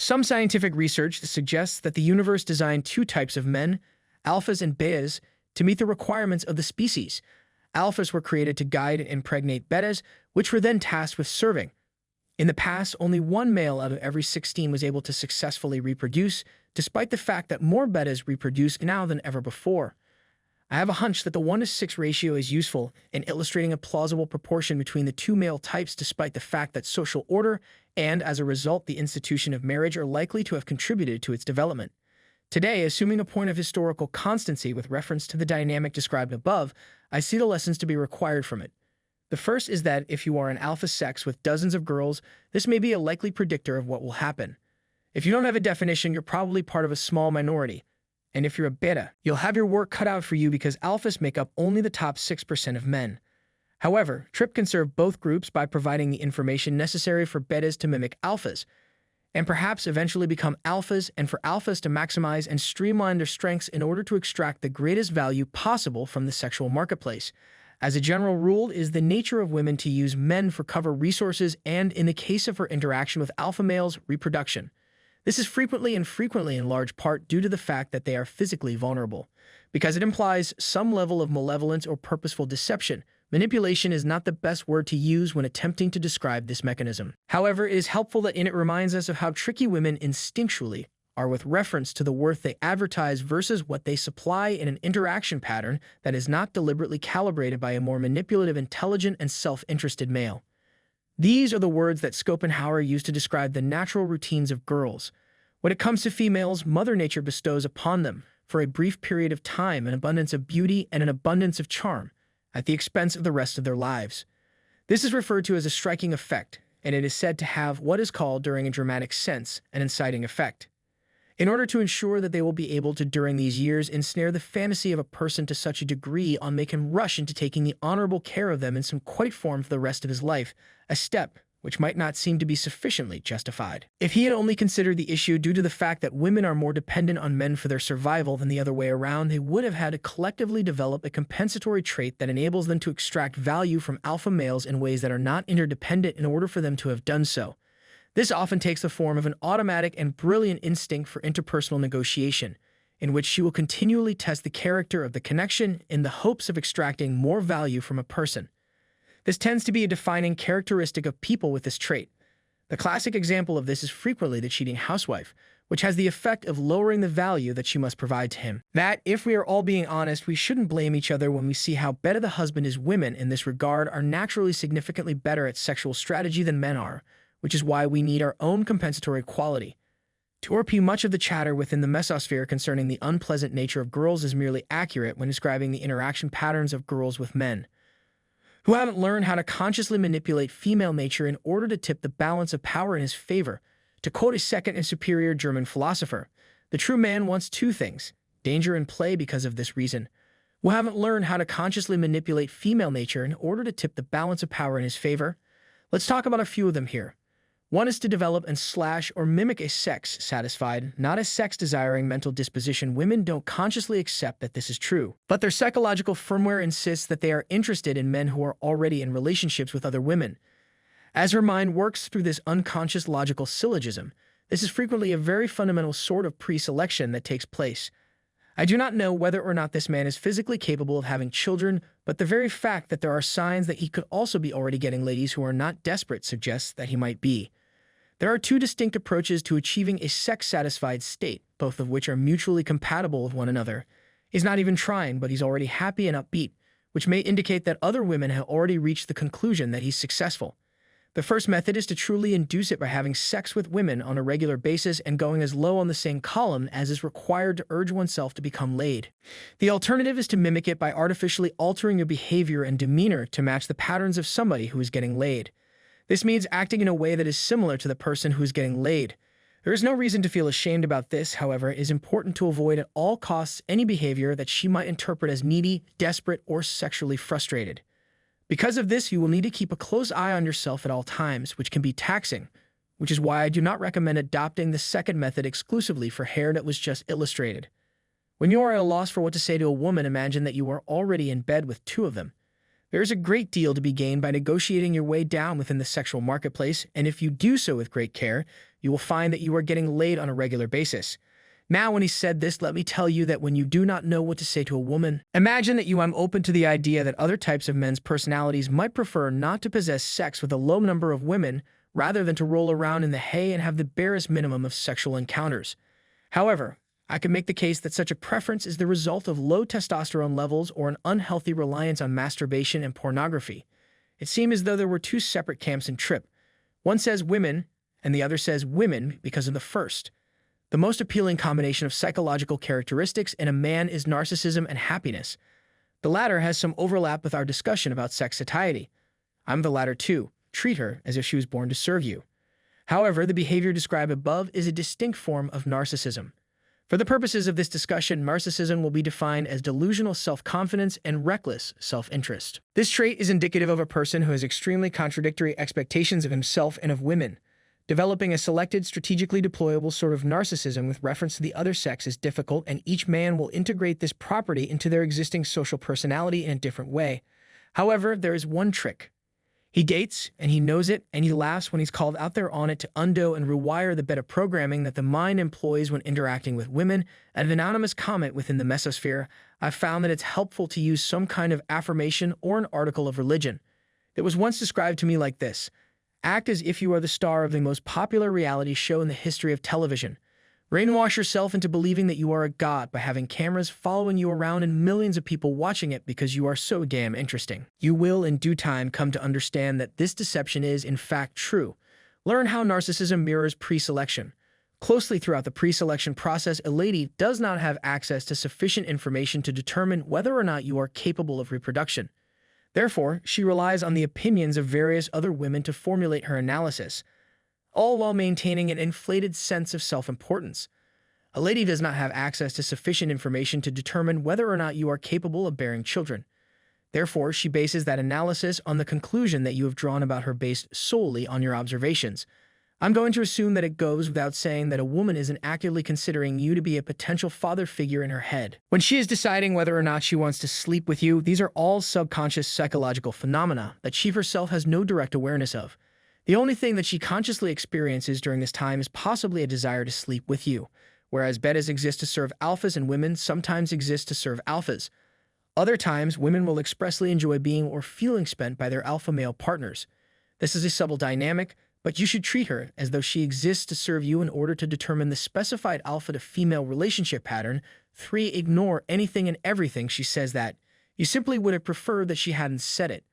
Some scientific research suggests that the universe designed two types of men, alphas and betas, to meet the requirements of the species. Alphas were created to guide and impregnate betas, which were then tasked with serving. In the past, only one male out of every 16 was able to successfully reproduce, despite the fact that more betas reproduce now than ever before. I have a hunch that the 1:6 ratio is useful in illustrating a plausible proportion between the two male types, despite the fact that social order and, as a result, the institution of marriage are likely to have contributed to its development. Today, assuming a point of historical constancy with reference to the dynamic described above, I see the lessons to be required from it. The first is that if you are an alpha sex with dozens of girls, this may be a likely predictor of what will happen. If you don't have a definition, you're probably part of a small minority. And if you're a beta, you'll have your work cut out for you because alphas make up only the top 6% of men. However, TRIP can serve both groups by providing the information necessary for betas to mimic alphas, and perhaps eventually become alphas, and for alphas to maximize and streamline their strengths in order to extract the greatest value possible from the sexual marketplace. As a general rule, it is the nature of women to use men for cover resources and, in the case of her interaction with alpha males, reproduction. This is frequently in large part due to the fact that they are physically vulnerable. Because it implies some level of malevolence or purposeful deception, manipulation is not the best word to use when attempting to describe this mechanism. However, it is helpful that it reminds us of how tricky women instinctually are with reference to the worth they advertise versus what they supply in an interaction pattern that is not deliberately calibrated by a more manipulative, intelligent, and self-interested male. These are the words that Schopenhauer used to describe the natural routines of girls. When it comes to females, Mother Nature bestows upon them, for a brief period of time, an abundance of beauty and an abundance of charm, at the expense of the rest of their lives. This is referred to as a striking effect, and it is said to have what is called, during a dramatic sense, an inciting effect. In order to ensure that they will be able to, during these years, ensnare the fantasy of a person to such a degree on make him rush into taking the honorable care of them in some quite form for the rest of his life, a step which might not seem to be sufficiently justified. If he had only considered the issue due to the fact that women are more dependent on men for their survival than the other way around, they would have had to collectively develop a compensatory trait that enables them to extract value from alpha males in ways that are not interdependent in order for them to have done so. This often takes the form of an automatic and brilliant instinct for interpersonal negotiation, in which she will continually test the character of the connection in the hopes of extracting more value from a person. This tends to be a defining characteristic of people with this trait. The classic example of this is frequently the cheating housewife, which has the effect of lowering the value that she must provide to him. That, if we are all being honest, we shouldn't blame each other when we see how better the husband is. Women, in this regard, are naturally significantly better at sexual strategy than men are, which is why we need our own compensatory quality. To repeat, much of the chatter within the manosphere concerning the unpleasant nature of girls is merely accurate when describing the interaction patterns of girls with men, who haven't learned how to consciously manipulate female nature in order to tip the balance of power in his favor. To quote a second and superior German philosopher, the true man wants two things, danger and play. Because of this reason, who haven't learned how to consciously manipulate female nature in order to tip the balance of power in his favor. Let's talk about a few of them here. One is to develop and slash or mimic a sex-satisfied, not a sex-desiring mental disposition. Women don't consciously accept that this is true, but their psychological firmware insists that they are interested in men who are already in relationships with other women. As her mind works through this unconscious logical syllogism, this is frequently a very fundamental sort of pre-selection that takes place. I do not know whether or not this man is physically capable of having children, but the very fact that there are signs that he could also be already getting ladies who are not desperate suggests that he might be. There are two distinct approaches to achieving a sex-satisfied state, both of which are mutually compatible with one another. He's not even trying, but he's already happy and upbeat, which may indicate that other women have already reached the conclusion that he's successful. The first method is to truly induce it by having sex with women on a regular basis and going as low on the same column as is required to urge oneself to become laid. The alternative is to mimic it by artificially altering your behavior and demeanor to match the patterns of somebody who is getting laid. This means acting in a way that is similar to the person who is getting laid. There is no reason to feel ashamed about this. However, it is important to avoid at all costs any behavior that she might interpret as needy, desperate, or sexually frustrated. Because of this, you will need to keep a close eye on yourself at all times, which can be taxing, which is why I do not recommend adopting the second method exclusively for hair that was just illustrated. When you are at a loss for what to say to a woman, imagine that you are already in bed with two of them. There is a great deal to be gained by negotiating your way down within the sexual marketplace, and if you do so with great care, you will find that you are getting laid on a regular basis. Now, when he said this, let me tell you that when you do not know what to say to a woman, imagine that I'm open to the idea that other types of men's personalities might prefer not to possess sex with a low number of women rather than to roll around in the hay and have the barest minimum of sexual encounters. However, I can make the case that such a preference is the result of low testosterone levels or an unhealthy reliance on masturbation and pornography. It seemed as though there were two separate camps in Trip. One says women, and the other says women because of the first. The most appealing combination of psychological characteristics in a man is narcissism and happiness. The latter has some overlap with our discussion about sex satiety. I'm the latter too. Treat her as if she was born to serve you. However, the behavior described above is a distinct form of narcissism. For the purposes of this discussion, narcissism will be defined as delusional self-confidence and reckless self-interest. This trait is indicative of a person who has extremely contradictory expectations of himself and of women. Developing a selected, strategically deployable sort of narcissism with reference to the other sex is difficult, and each man will integrate this property into their existing social personality in a different way. However, there is one trick. He dates, and he knows it, and he laughs when he's called out there on it to undo and rewire the beta programming that the mind employs when interacting with women. An anonymous comment within the manosphere, I've found that it's helpful to use some kind of affirmation or an article of religion. It was once described to me like this: act as if you are the star of the most popular reality show in the history of television. Brainwash yourself into believing that you are a god by having cameras following you around and millions of people watching it because you are so damn interesting. You will, in due time, come to understand that this deception is, in fact, true. Learn how narcissism mirrors pre-selection. Closely throughout the pre-selection process, a lady does not have access to sufficient information to determine whether or not you are capable of reproduction. Therefore, she relies on the opinions of various other women to formulate her analysis, all while maintaining an inflated sense of self-importance. A lady does not have access to sufficient information to determine whether or not you are capable of bearing children. Therefore, she bases that analysis on the conclusion that you have drawn about her based solely on your observations. I'm going to assume that it goes without saying that a woman isn't actively considering you to be a potential father figure in her head. When she is deciding whether or not she wants to sleep with you, these are all subconscious psychological phenomena that she herself has no direct awareness of. The only thing that she consciously experiences during this time is possibly a desire to sleep with you, whereas betas exist to serve alphas and women sometimes exist to serve alphas. Other times, women will expressly enjoy being or feeling spent by their alpha male partners. This is a subtle dynamic, but you should treat her as though she exists to serve you in order to determine the specified alpha to female relationship pattern. 3. Ignore anything and everything she says that you simply would have preferred that she hadn't said it.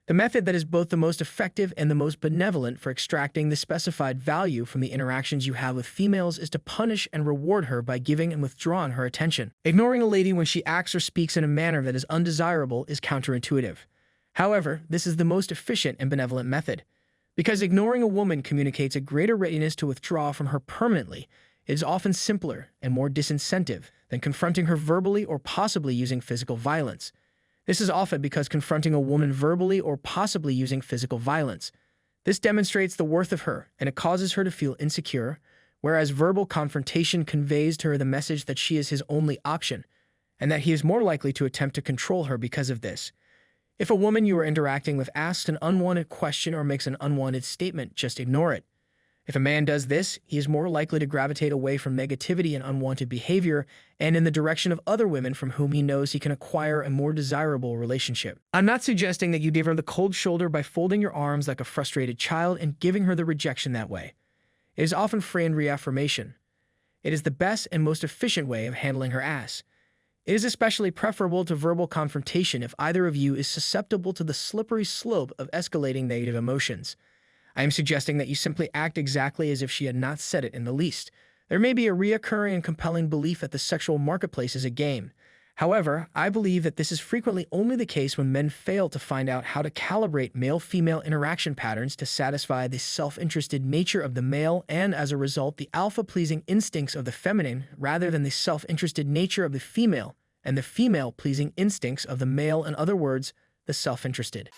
The method that is both the most effective and the most benevolent for extracting the specified value from the interactions you have with females is to punish and reward her by giving and withdrawing her attention. Ignoring a lady when she acts or speaks in a manner that is undesirable is counterintuitive. However, this is the most efficient and benevolent method. Because ignoring a woman communicates a greater readiness to withdraw from her permanently, it is often simpler and more disincentive than confronting her verbally or possibly using physical violence. This is often because confronting a woman verbally or possibly using physical violence. This demonstrates the worth of her, and it causes her to feel insecure, whereas verbal confrontation conveys to her the message that she is his only option, and that he is more likely to attempt to control her because of this. If a woman you are interacting with asks an unwanted question or makes an unwanted statement, just ignore it. If a man does this, he is more likely to gravitate away from negativity and unwanted behavior and in the direction of other women from whom he knows he can acquire a more desirable relationship. I'm not suggesting that you give her the cold shoulder by folding your arms like a frustrated child and giving her the rejection that way. It is often framed reaffirmation. It is the best and most efficient way of handling her ass. It is especially preferable to verbal confrontation if either of you is susceptible to the slippery slope of escalating negative emotions. I am suggesting that you simply act exactly as if she had not said it in the least. There may be a reoccurring and compelling belief that the sexual marketplace is a game. However, I believe that this is frequently only the case when men fail to find out how to calibrate male-female interaction patterns to satisfy the self-interested nature of the male and, as a result, the alpha-pleasing instincts of the feminine rather than the self-interested nature of the female and the female-pleasing instincts of the male, in other words, the self-interested.